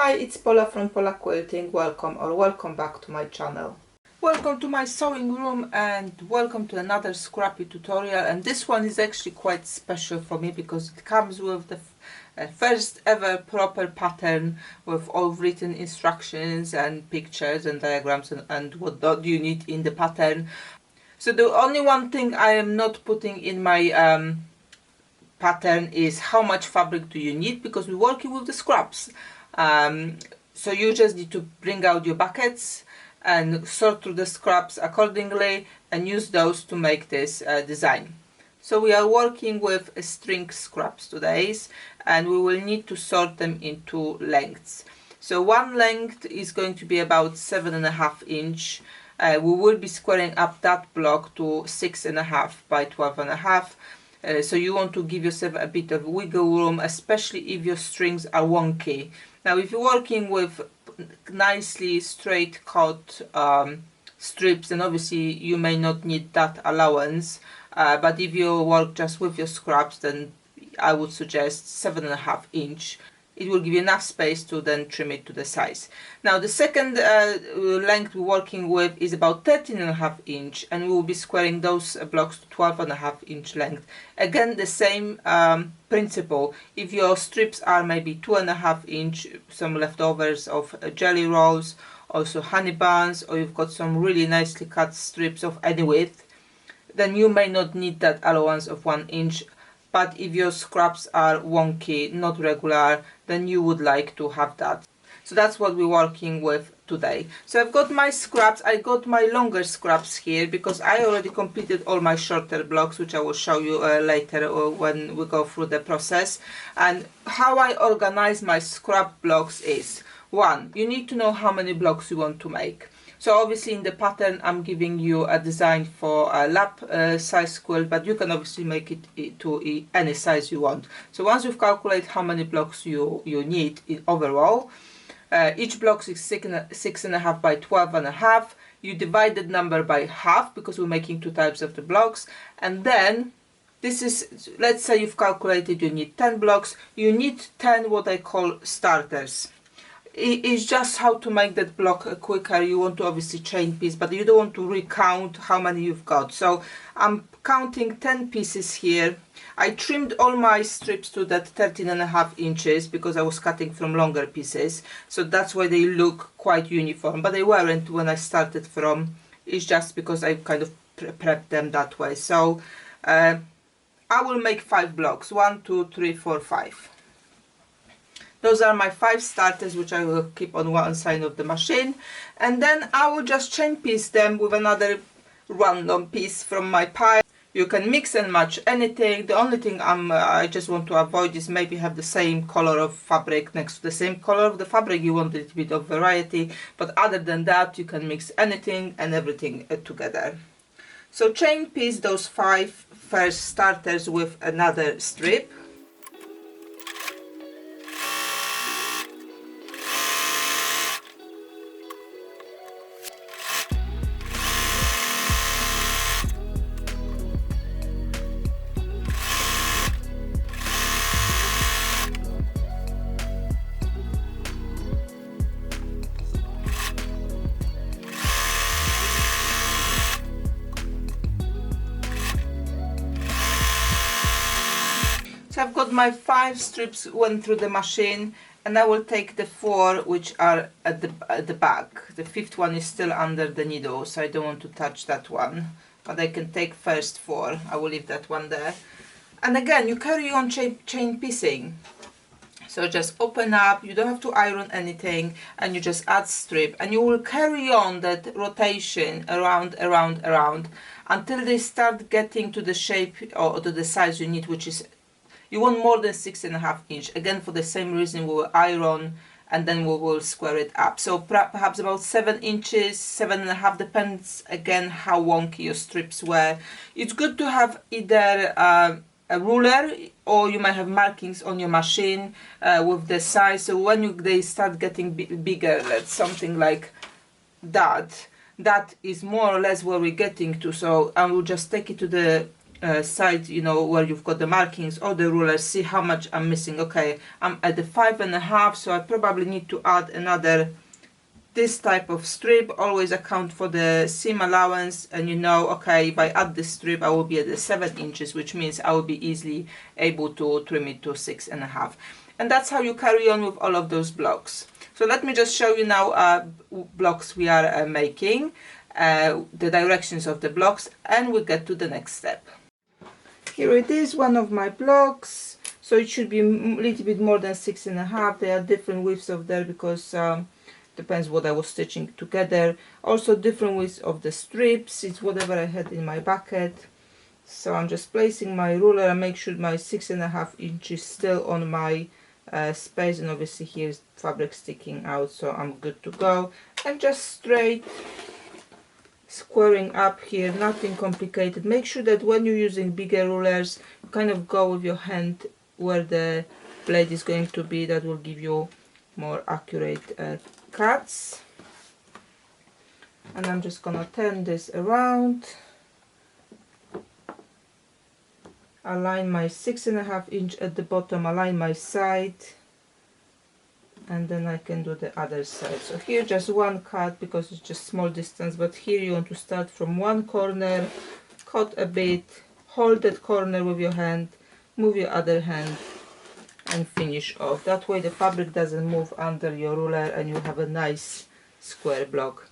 Hi, it's Paula from Pola Quilting. Welcome back to my channel. Welcome to my sewing room and welcome to another scrappy tutorial, and this one is actually quite special for me because it comes with the first ever proper pattern with all written instructions and pictures and diagrams and what do you need in the pattern. So the only one thing I am not putting in my pattern is how much fabric do you need, because we're working with the scraps. So you just need to bring out your buckets and sort through the scraps accordingly and use those to make this design. So we are working with string scraps today, and we will need to sort them into lengths. So one length is going to be about 7.5 inch. We will be squaring up that block to 6.5 by 12.5. So you want to give yourself a bit of wiggle room, especially if your strings are wonky. Now if you're working with nicely straight cut strips, then obviously you may not need that allowance, but if you work just with your scraps, then I would suggest 7.5 inch. It will give you enough space to then trim it to the size. Now the second length we're working with is about 13.5 inch, and we will be squaring those blocks to 12.5 inch length. Again, the same principle. If your strips are maybe 2.5 inch, some leftovers of jelly rolls, also honey buns, or you've got some really nicely cut strips of any width, then you may not need that allowance of 1 inch. But if your scraps are wonky, not regular, then you would like to have that. So that's what we're working with today. So I've got my scraps. I got my longer scraps here because I already completed all my shorter blocks, which I will show you later when we go through the process. And how I organize my scrap blocks is, one, you need to know how many blocks you want to make. So obviously in the pattern I'm giving you a design for a lap size quilt, but you can obviously make it to any size you want. So once you've calculated how many blocks you need overall, each block is 6.5 by 12.5. You divide that number by half because we're making two types of the blocks, and then this is, let's say you've calculated you need 10 blocks, you need 10 what I call starters. It's just how to make that block quicker. You want to obviously chain piece, but you don't want to recount how many you've got. So I'm counting 10 pieces here. I trimmed all my strips to that 13.5 inches because I was cutting from longer pieces, so that's why they look quite uniform, but they weren't when I started from. It's just because I kind of prepped them that way. So I will make 5 blocks, 1, 2, 3, 4, 5. Those are my 5 starters, which I will keep on one side of the machine, and then I will just chain piece them with another random piece from my pile. You can mix and match anything. The only thing I just want to avoid is maybe have the same color of fabric next to the same color of the fabric. You want a little bit of variety, but other than that you can mix anything and everything together. So chain piece those 5 first starters with another strip. So I've got my 5 strips went through the machine, and I will take the 4 which are at the back. The 5th one is still under the needle, so I don't want to touch that one, but I can take first 4. I will leave that one there. And again, you carry on chain piecing. So just open up, you don't have to iron anything, and you just add strip, and you will carry on that rotation around until they start getting to the shape or to the size you need, which is, you want more than 6.5 inch. Again, for the same reason, we will iron and then we will square it up. So perhaps about 7 inches, 7.5, depends again how wonky your strips were. It's good to have either a ruler, or you might have markings on your machine with the size. So when they start getting bigger, let's something like that, that is more or less where we're getting to. So I will just take it to the side, you know, where you've got the markings or the ruler, see how much I'm missing. Okay, I'm at the 5.5, so I probably need to add another this type of strip. Always account for the seam allowance, and you know, okay, if I add this strip I will be at the 7 inches, which means I will be easily able to trim it to 6.5. And that's how you carry on with all of those blocks. So let me just show you now blocks we are making, the directions of the blocks, and we'll get to the next step. Here it is, one of my blocks. So it should be a little bit more than 6.5. There are different widths of there because depends what I was stitching together. Also different widths of the strips. It's whatever I had in my bucket. So I'm just placing my ruler and make sure my 6.5 inches still on my space, and obviously here's fabric sticking out, so I'm good to go. And just straight squaring up here, nothing complicated. Make sure that when you're using bigger rulers, you kind of go with your hand where the blade is going to be. That will give you more accurate cuts. And I'm just gonna turn this around, align my 6.5 inch at the bottom, align my side, and then I can do the other side. So here just one cut because it's just small distance, but here you want to start from one corner, cut a bit, hold that corner with your hand, move your other hand, and finish off. That way the fabric doesn't move under your ruler and you have a nice square block.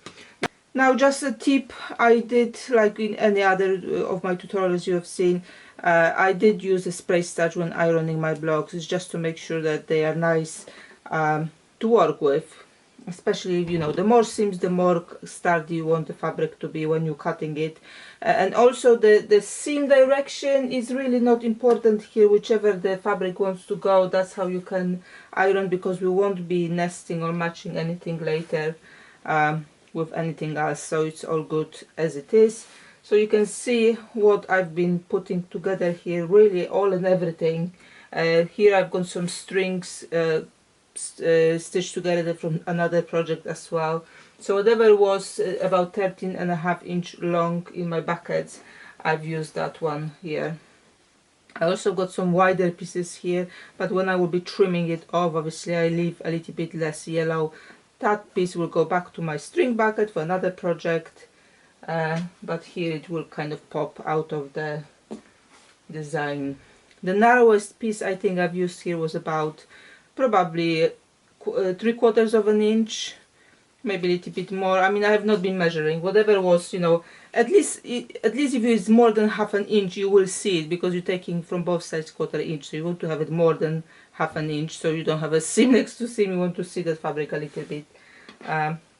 Now just a tip, I did, like in any other of my tutorials you have seen, I did use a spray starch when ironing my blocks. It's just to make sure that they are nice to work with, especially, you know, the more seams, the more sturdy you want the fabric to be when you're cutting it. And also the seam direction is really not important here. Whichever the fabric wants to go, that's how you can iron, because we won't be nesting or matching anything later with anything else, so it's all good as it is. So you can see what I've been putting together here, really all and everything. Here I've got some strings stitched together from another project as well. So whatever was about 13.5 inch long in my buckets, I've used that one here. I also got some wider pieces here, but when I will be trimming it off, obviously I leave a little bit less yellow. That piece will go back to my string bucket for another project, but here it will kind of pop out of the design. The narrowest piece I think I've used here was about probably 3/4 of an inch, maybe a little bit more. I mean, I have not been measuring. Whatever was, you know, at least if it's more than half an inch, you will see it, because you're taking from both sides 1/4 inch, so you want to have it more than half an inch, so you don't have a seam next to seam. You want to see that fabric a little bit.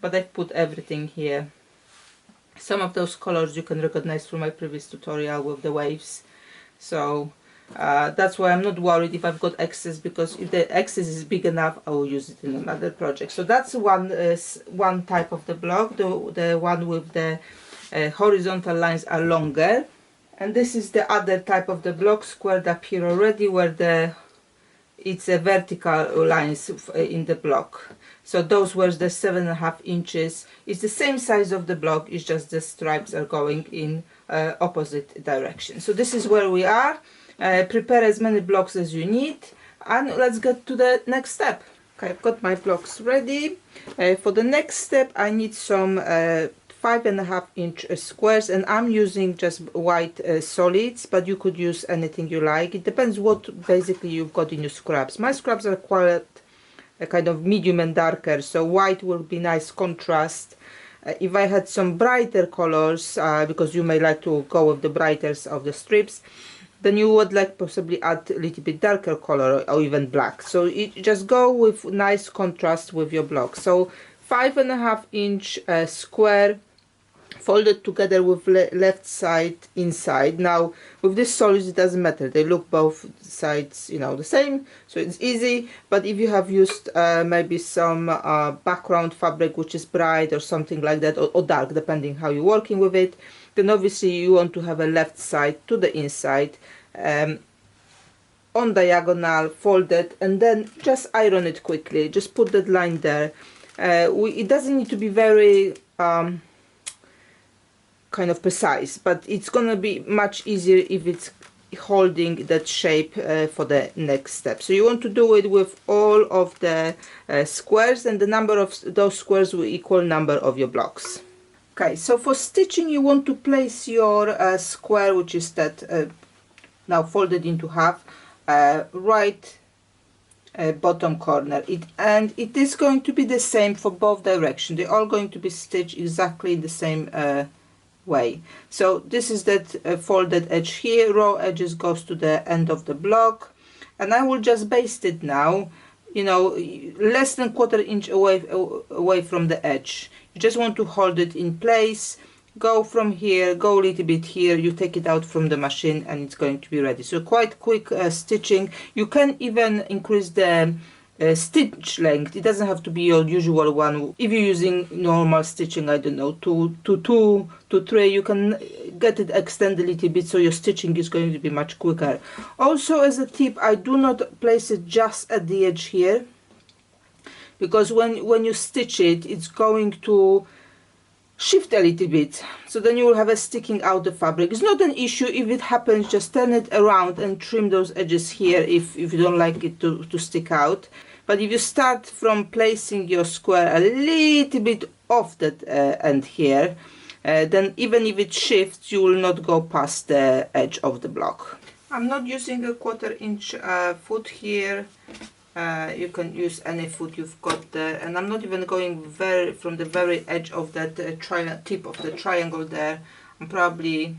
But I've put everything here. Some of those colors you can recognize from my previous tutorial with the waves. So that's why I'm not worried if I've got excess, because if the excess is big enough, I will use it in another project. So that's one type of the block. The one with the horizontal lines are longer, and this is the other type of the block, squared up here already, where it's a vertical lines in the block. So those were the 7.5 inches. It's the same size of the block, it's just the stripes are going in opposite direction. So this is where we are. Prepare as many blocks as you need, and let's get to the next step. Okay, I've got my blocks ready. For the next step I need some 5.5 inch squares, and I'm using just white solids, but you could use anything you like. It depends what basically you've got in your scraps. My scraps are quite a kind of medium and darker, so white will be nice contrast. If I had some brighter colors, because you may like to go with the brightest of the strips, then you would like possibly add a little bit darker color or even black. So you just go with nice contrast with your block. So 5.5 inch square, folded together with left side inside. Now with this solids it doesn't matter, they look both sides, you know, the same, so it's easy. But if you have used maybe some background fabric which is bright or something like that, or dark, depending how you're working with it, then obviously you want to have a left side to the inside, on diagonal, folded, and then just iron it quickly. Just put that line there. It doesn't need to be very kind of precise, but it's gonna be much easier if it's holding that shape for the next step. So you want to do it with all of the squares, and the number of those squares will equal number of your blocks. Okay, so for stitching you want to place your square, which is that now folded into half, right bottom corner, and it is going to be the same for both directions. They're all going to be stitched exactly the same way. So this is that folded edge here, raw edges goes to the end of the block, and I will just baste it now, you know, less than 1/4 inch away from the edge. You just want to hold it in place, go from here, go a little bit here, you take it out from the machine, and it's going to be ready. So quite quick stitching. You can even increase the stitch length. It doesn't have to be your usual one. If you're using normal stitching, I don't know, 2 to 3, you can get it extend a little bit, so your stitching is going to be much quicker. Also, as a tip, I do not place it just at the edge here, because when you stitch it, it's going to shift a little bit, so then you will have a sticking out the fabric. It's not an issue if it happens. Just turn it around and trim those edges here if you don't like it to stick out. But if you start from placing your square a little bit off that end here, then even if it shifts, you will not go past the edge of the block. I'm not using a 1/4 inch foot here. You can use any foot you've got there, and I'm not even going from the very edge of that tip of the triangle there. I'm probably,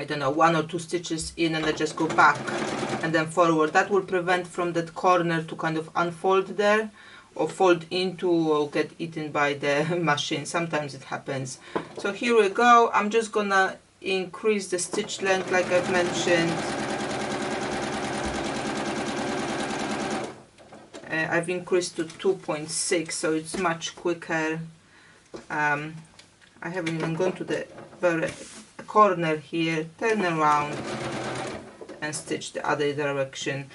I don't know, 1 or 2 stitches in, and I just go back and then forward. That will prevent from that corner to kind of unfold there, or fold into, or get eaten by the machine. Sometimes it happens. So here we go. I'm just gonna increase the stitch length like I've mentioned. I've increased to 2.6, so it's much quicker. I haven't even gone to the very corner here. Turn around and stitch the other direction.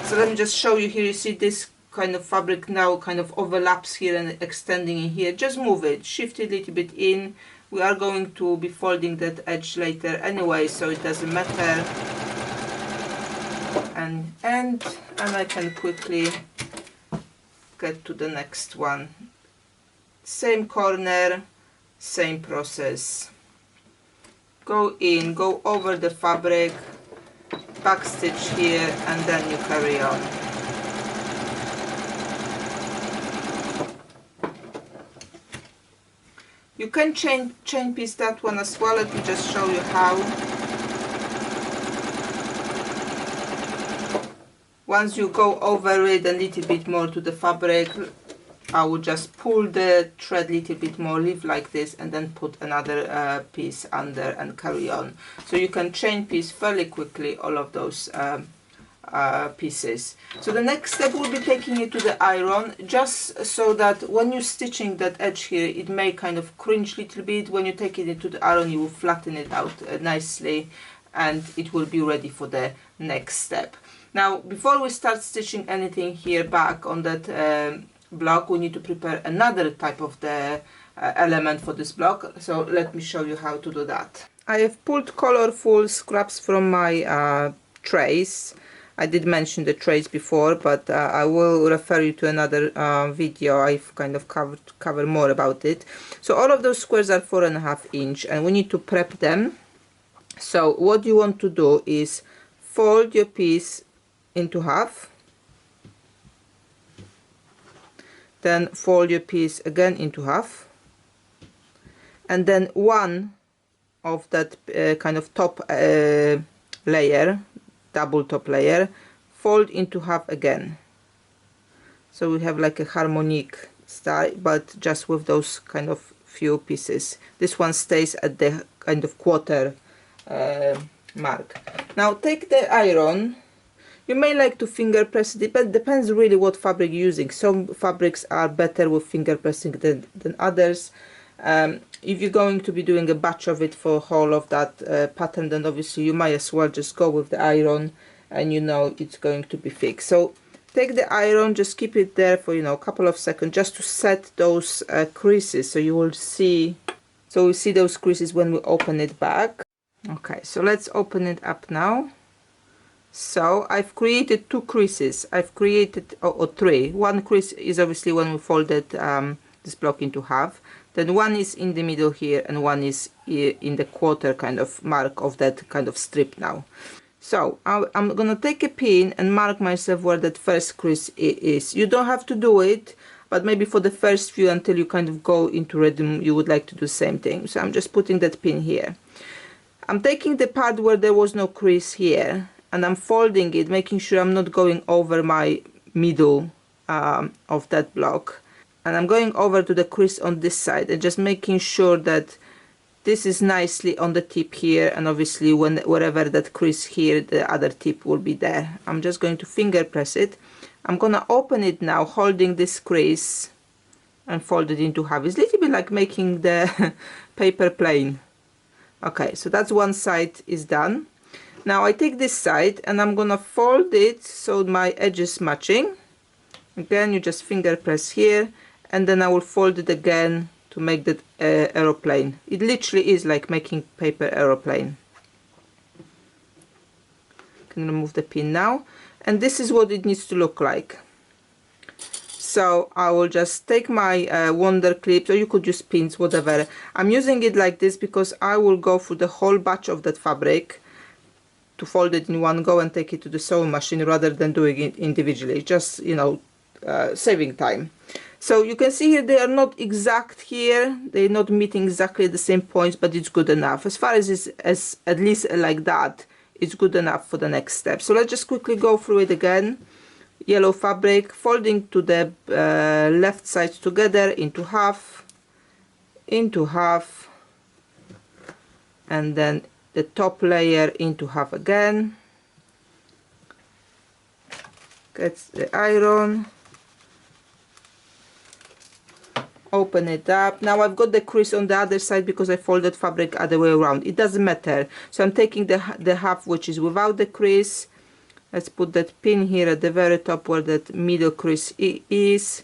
So let me just show you here. You see this kind of fabric now kind of overlaps here and extending in here. Just move it, shift it a little bit in. We are going to be folding that edge later anyway, so it doesn't matter. And I can quickly get to the next one. Same corner, same process. Go in, go over the fabric, back stitch here, and then you carry on. You can chain piece that one as well. Let me just show you how. Once you go over it a little bit more to the fabric, I will just pull the thread a little bit more, leave like this, and then put another piece under and carry on. So you can chain piece fairly quickly all of those pieces. So the next step will be taking it to the iron, just so that when you're stitching that edge here, it may kind of cringe a little bit. When you take it into the iron, you will flatten it out nicely, and it will be ready for the next step. Now, before we start stitching anything here back on that block, we need to prepare another type of the element for this block. So let me show you how to do that. I have pulled colorful scraps from my trays. I did mention the trays before, but I will refer you to another video. I've kind of covered more about it. So all of those squares are 4.5 inch, and we need to prep them. So what you want to do is fold your piece into half, then fold your piece again into half, and then one of that kind of top layer, double top layer, fold into half again. So we have like a harmonic style, but just with those kind of few pieces. This one stays at the kind of 1/4 mark. Now take the iron. You may like to finger press it, but it depends really what fabric you're using. Some fabrics are better with finger pressing than others. If you're going to be doing a batch of it for whole of that pattern, then obviously you might as well just go with the iron, and you know it's going to be fixed. So take the iron, just keep it there for, you know, a couple of seconds, just to set those creases, so you will see so we see those creases when we open it back. Okay, so let's open it up now. So I've created 2 creases. I've created or 3. One crease is obviously when we folded this block into half. Then one is in the middle here, and one is in the quarter kind of mark of that kind of strip now. So I'm gonna take a pin and mark myself where that first crease is. You don't have to do it, but maybe for the first few, until you kind of go into rhythm, you would like to do the same thing. So I'm just putting that pin here. I'm taking the part where there was no crease here, and I'm folding it, making sure I'm not going over my middle of that block. And I'm going over to the crease on this side and just making sure that this is nicely on the tip here, and obviously wherever that crease here, the other tip will be there. I'm just going to finger press it. I'm gonna open it now, holding this crease, and fold it into half. It's a little bit like making the paper plane. Okay, so that's one side is done. Now I take this side and I'm gonna fold it so my edge is matching. Again, you just finger press here, and then I will fold it again to make that aeroplane. It literally is like making paper aeroplane. Can remove the pin now, and this is what it needs to look like. So I will just take my wonder clips, or you could use pins, whatever. I'm using it like this because I will go through the whole batch of that fabric to fold it in one go and take it to the sewing machine rather than doing it individually, just, you know, saving time. So you can see here they are not exact here, they're not meeting exactly the same points, but it's good enough. As far as it's at least like that, it's good enough for the next step. So let's just quickly go through it again. Yellow fabric, folding to the left sides together into half, and then the top layer into half again. Get the iron, open it up. Now I've got the crease on the other side because I folded fabric other way around. It doesn't matter. So I'm taking the half which is without the crease. Let's put that pin here at the very top where that middle crease is.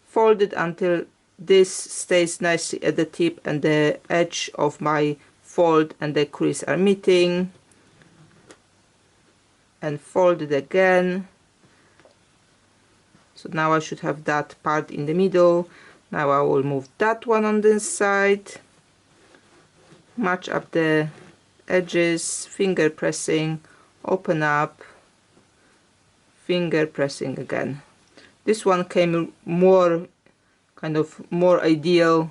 Fold it until this stays nicely at the tip and the edge of my fold and the crease are meeting. And fold it again. So now I should have that part in the middle. Now I will move that one on this side. Match up the edges, finger pressing, open up, finger pressing again. This one came more kind of more ideal,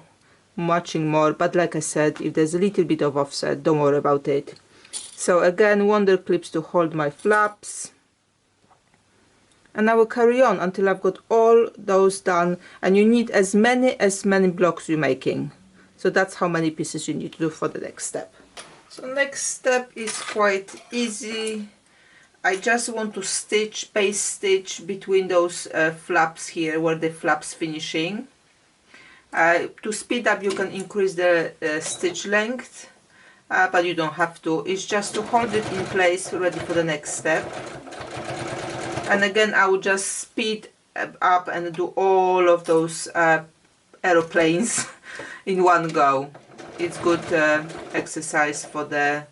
matching more, but like I said, if there's a little bit of offset, don't worry about it. So again, wonder clips to hold my flaps, and I will carry on until I've got all those done. And you need as many blocks you're making, so that's how many pieces you need to do for the next step. So next step is quite easy. I just want to stitch, paste stitch between those flaps here where the flaps finishing. To speed up, you can increase the stitch length, but you don't have to. It's just to hold it in place, ready for the next step. And again, I will just speed up and do all of those aeroplanes in one go. It's good exercise for the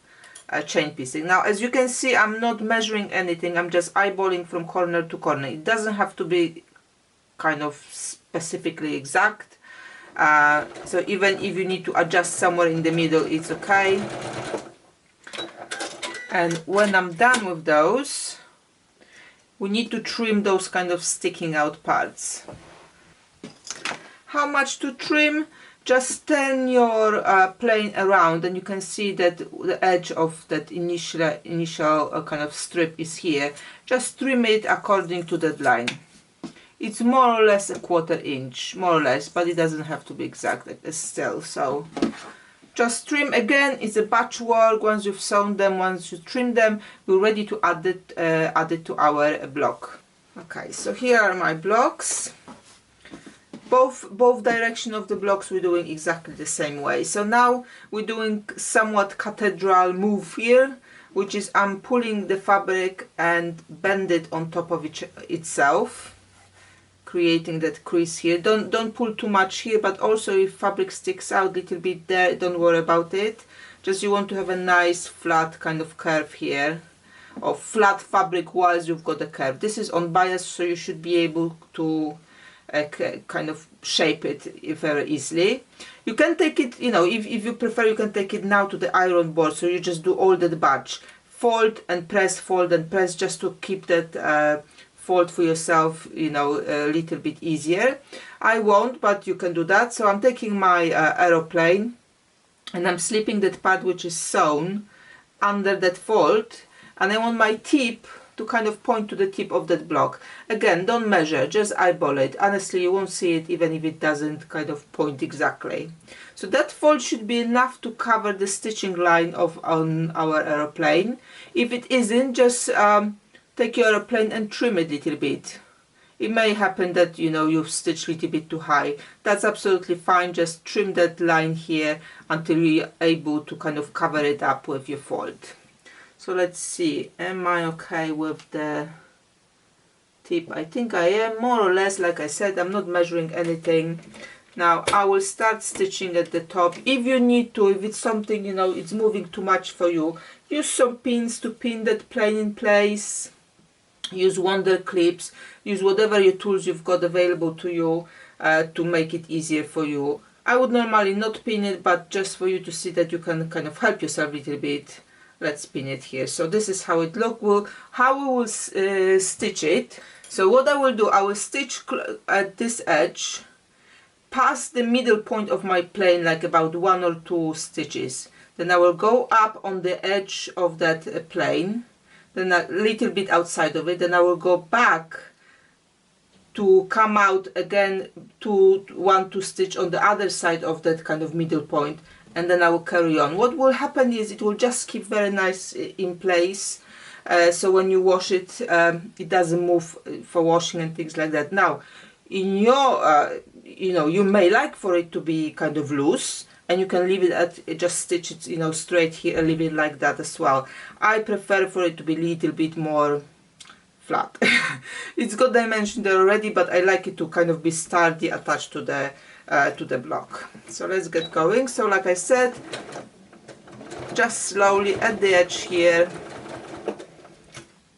chain piecing. Now, as you can see, I'm not measuring anything. I'm just eyeballing from corner to corner. It doesn't have to be kind of specifically exact. So even if you need to adjust somewhere in the middle, it's okay. And when I'm done with those, we need to trim those kind of sticking out parts. How much to trim? Just turn your plane around and you can see that the edge of that initial kind of strip is here. Just trim it according to that line. It's more or less a 1/4 inch, more or less, but it doesn't have to be exact still. So just trim. Again, it's a batch work. Once you've sewn them, once you trim them, we're ready to add it to our block. Okay, so here are my blocks. Both direction of the blocks we're doing exactly the same way. So now we're doing somewhat cathedral move here, which is I'm pulling the fabric and bend it on top of itself. creating that crease here. Don't pull too much here, but also if fabric sticks out a little bit there, don't worry about it. Just you want to have a nice flat kind of curve here, or flat fabric whilst you've got a curve. This is on bias, so you should be able to kind of shape it very easily. You can take it, you know, if you prefer, you can take it now to the iron board, so you just do all that batch, fold and press, just to keep that fold for yourself, you know, a little bit easier. I won't, but you can do that. So I'm taking my aeroplane and I'm slipping that part which is sewn under that fold, and I want my tip to kind of point to the tip of that block. Again, don't measure, just eyeball it. Honestly, you won't see it even if it doesn't kind of point exactly. So that fold should be enough to cover the stitching line on our aeroplane. If it isn't, just take your aeroplane and trim it a little bit. It may happen that, you know, you've stitched a little bit too high. That's absolutely fine. Just trim that line here until you're able to kind of cover it up with your fold. So let's see, am I okay with the tip? I think I am, more or less. Like I said, I'm not measuring anything. Now I will start stitching at the top. If you need to, if it's something, you know, it's moving too much for you, use some pins to pin that plane in place. Use wonder clips, use whatever your tools you've got available to you to make it easier for you. I would normally not pin it, but just for you to see that you can kind of help yourself a little bit, let's pin it here. So this is how it looks. How we will stitch it. So what I will do, I will stitch at this edge past the middle point of my plane, like about 1 or 2 stitches. Then I will go up on the edge of that plane, then a little bit outside of it, then I will go back to come out again to 1-2 stitch on the other side of that kind of middle point, and then I will carry on. What will happen is it will just keep very nice in place, so when you wash it, it doesn't move for washing and things like that. Now in your you know, you may like for it to be kind of loose, and you can leave it at, just stitch it, you know, straight here and leave it like that as well. I prefer for it to be a little bit more flat. It's got dimension there already, but I like it to kind of be sturdy attached to the block. So let's get going. So like I said, just slowly at the edge here,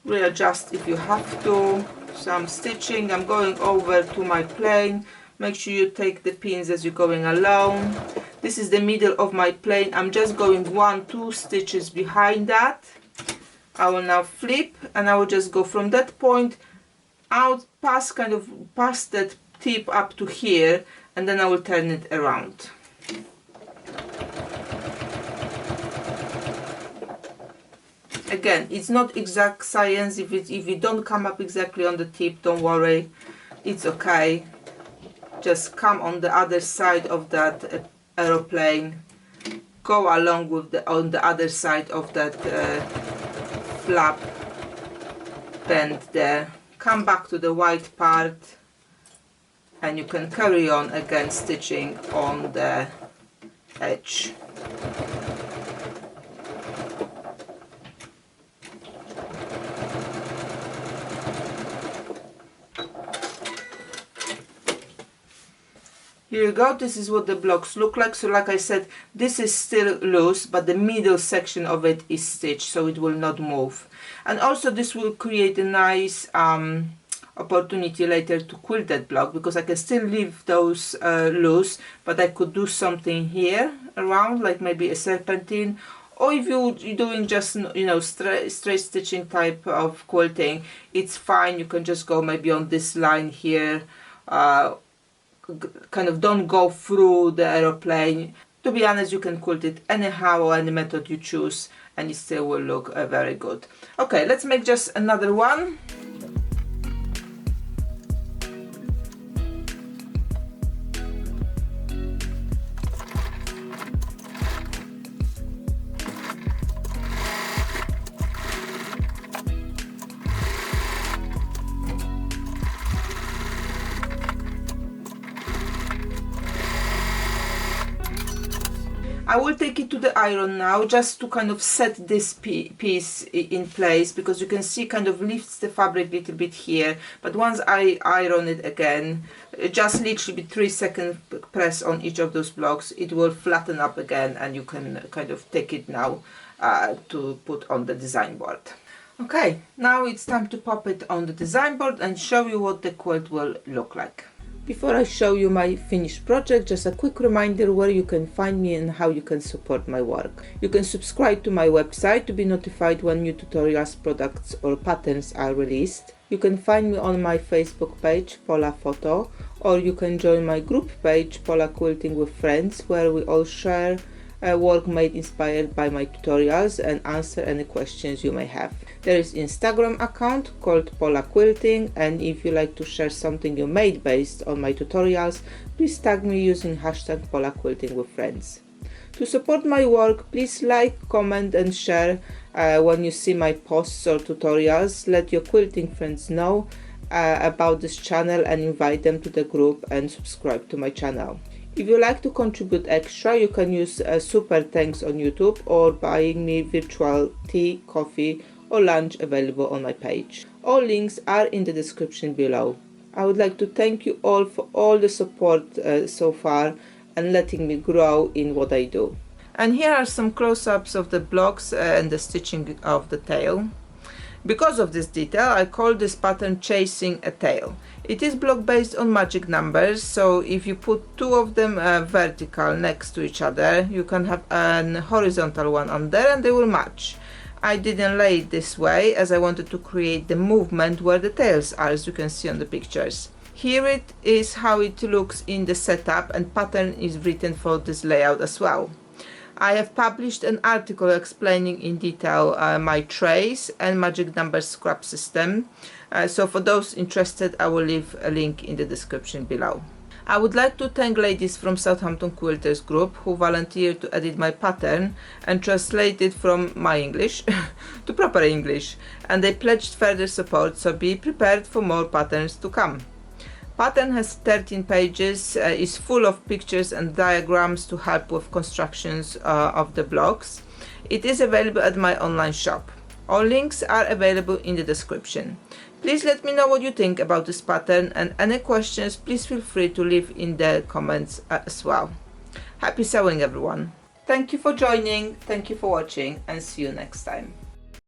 readjust if you have to. So I'm stitching, I'm going over to my plane. Make sure you take the pins as you're going along. This is the middle of my plane. I'm just going 1-2 stitches behind that. I will now flip, and I will just go from that point out past, kind of past that tip up to here, and then I will turn it around. Again, it's not exact science. If you don't come up exactly on the tip, don't worry, it's okay. Just come on the other side of that aeroplane, go along with on the other side of that flap, bend there, come back to the white part, and you can carry on again stitching on the edge. Here you go, this is what the blocks look like. So like I said, this is still loose, but the middle section of it is stitched, so it will not move. And also this will create a nice opportunity later to quilt that block, because I can still leave those loose, but I could do something here around, like maybe a serpentine. Or if you're doing just, you know, straight stitching type of quilting, it's fine. You can just go maybe on this line here, kind of don't go through the aeroplane. To be honest, you can quilt it anyhow or any method you choose, and it still will look very good. Okay, let's make just another one. I will take it to the iron now just to kind of set this piece in place, because you can see kind of lifts the fabric a little bit here, but once I iron it again, just literally 3-second press on each of those blocks, it will flatten up again and you can kind of take it now to put on the design board. Okay, now it's time to pop it on the design board and show you what the quilt will look like. Before I show you my finished project, just a quick reminder where you can find me and how you can support my work. You can subscribe to my website to be notified when new tutorials, products or patterns are released. You can find me on my Facebook page, Pola Photo, or you can join my group page, Pola Quilting with Friends, where we all share work made inspired by my tutorials and answer any questions you may have. There is Instagram account called Pola Quilting, and if you like to share something you made based on my tutorials, please tag me using hashtag Pola Quilting with Friends. To support my work, please like, comment and share when you see my posts or tutorials. Let your quilting friends know about this channel and invite them to the group and subscribe to my channel. If you like to contribute extra, you can use super thanks on YouTube or buying me virtual tea, coffee or lunch available on my page. All links are in the description below. I would like to thank you all for all the support so far and letting me grow in what I do. And here are some close-ups of the blocks and the stitching of the tail. Because of this detail, I call this pattern Chasing a Tail. It is block based on magic numbers, so if you put two of them vertical next to each other, you can have an horizontal one under and they will match. I didn't lay it this way as I wanted to create the movement where the tails are, as you can see on the pictures. Here it is how it looks in the setup, and pattern is written for this layout as well. I have published an article explaining in detail my trace and magic number scrap system, so for those interested I will leave a link in the description below. I would like to thank ladies from Southampton Quilters group who volunteered to edit my pattern and translate it from my English to proper English, and they pledged further support, so be prepared for more patterns to come. Pattern has 13 pages, is full of pictures and diagrams to help with constructions of the blocks. It is available at my online shop. All links are available in the description. Please let me know what you think about this pattern, and any questions please feel free to leave in the comments as well. Happy sewing everyone! Thank you for joining, thank you for watching, and see you next time.